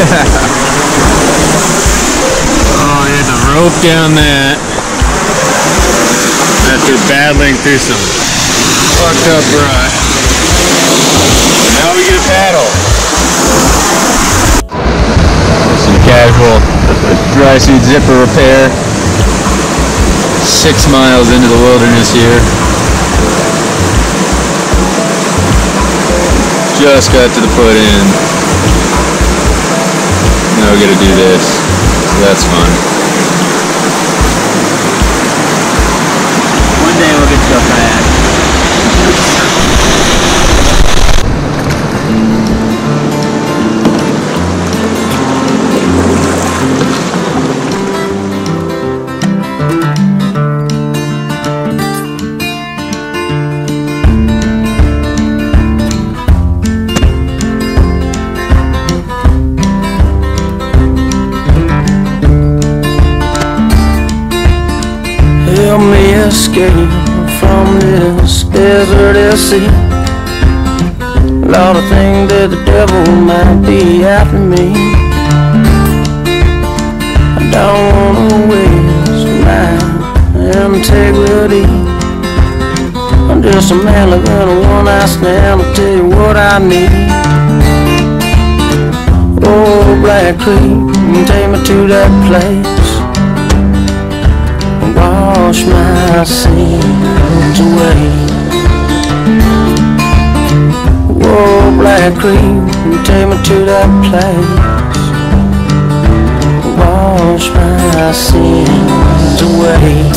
Oh, you had to rope down that after battling through some fucked up rut. Now we get a paddle. Some casual dry suit zipper repair. 6 miles into the wilderness here. Just got to the foot end. Now we gotta do this. So that's fun. One day we'll get to a kayak. Help me escape from this deserted sea. Lord, I think that the devil might be after me. I don't wanna waste my integrity. I'm just a man living a one-night stand. I'll tell you what I need. Oh, Black Creek, take me to that place. Wash my sins away. Whoa, Black Creek, take me to that place. Wash my sins away.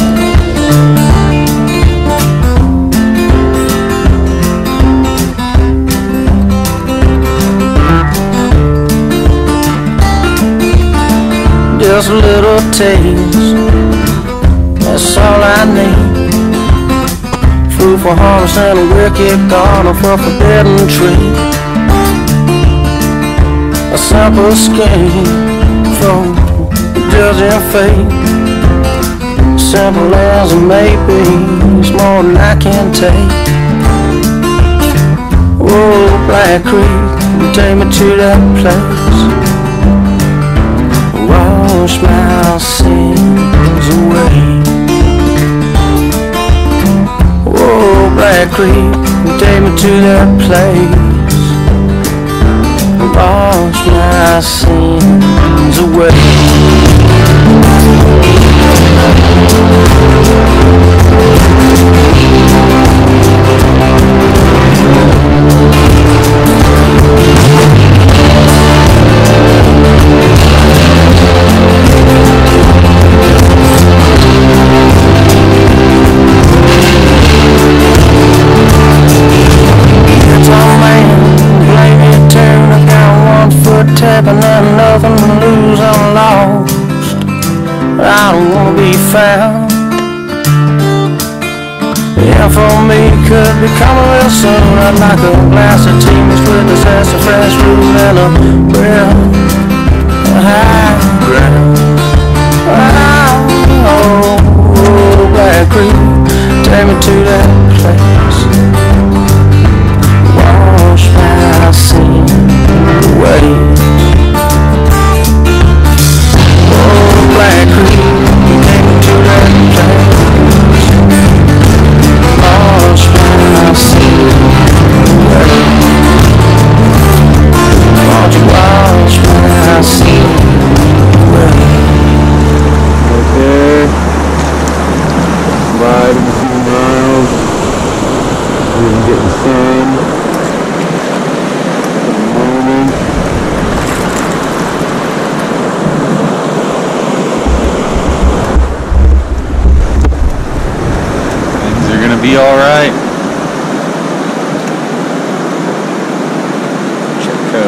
Just a little taste, that's all I need. Food for harvest and a wicked garden for a forbidden tree. A simple scheme for judging fate. Simple as it may be, it's more than I can take. Oh, Black Creek, take me to that place. Wash my sins away. Oh, Black Creek, take me to that place. Wash my sins away. Tapping and nothing to lose, I'm lost. I don't wanna be found. Yeah, for me could be coming real soon. I'd like a glass of tea mixed with a zest of fresh fruit and a real high ground. Oh, Black Creek, take me to that place. Wash my sins away. Black Creek, take me to that place. Wash my sins away. Won't you wash my sins away? Right there. Riding a few miles. Even getting sun. Be all right. Chetco.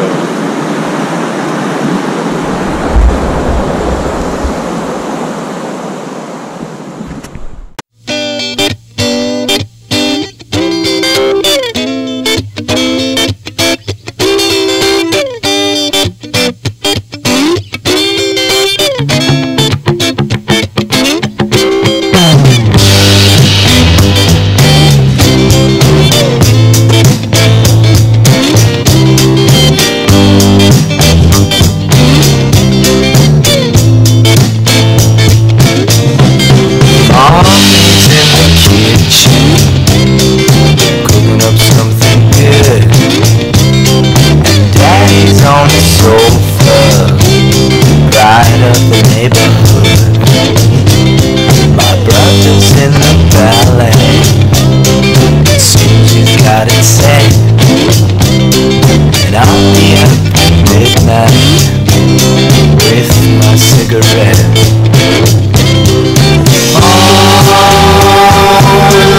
with my cigarette.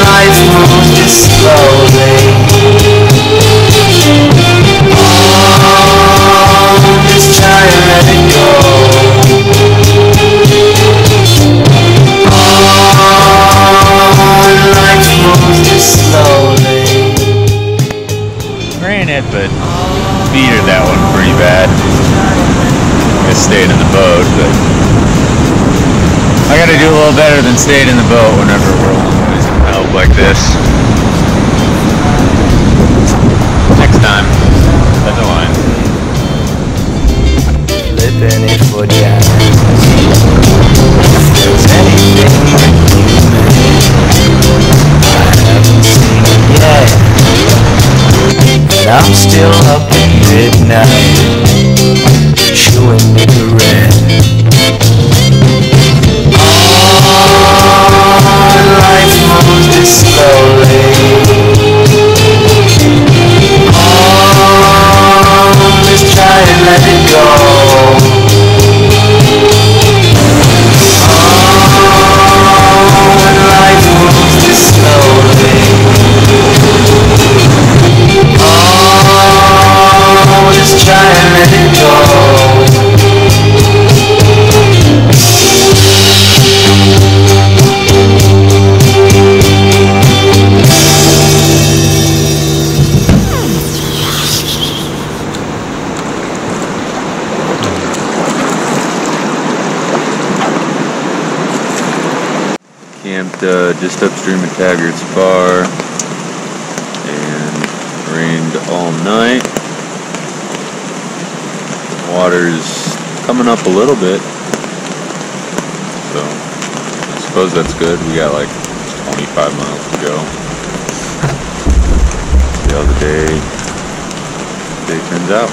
Life moves slowly. Just try and let it go. Life moves slowly. Granted, but beater that one pretty bad. I stayed in the boat, but I gotta do a little better than staying in the boat whenever we're out like this. Next time, that's a line. Flipping it for jazz. If there's anything that you made, I haven't seen it yet. But I'm still up at midnight, chewing cigarette. Life moves slowly. Just try and let it go. Life moves slowly. Just try and let it go. Camped just upstream of Taggart's Bar, and rained all night. Water's coming up a little bit, so I suppose that's good. We got like 25 miles to go. See how the day turns out.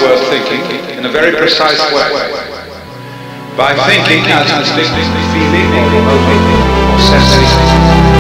worth thinking in a very precise way. By thinking as distinct feeling or emoting or sensing,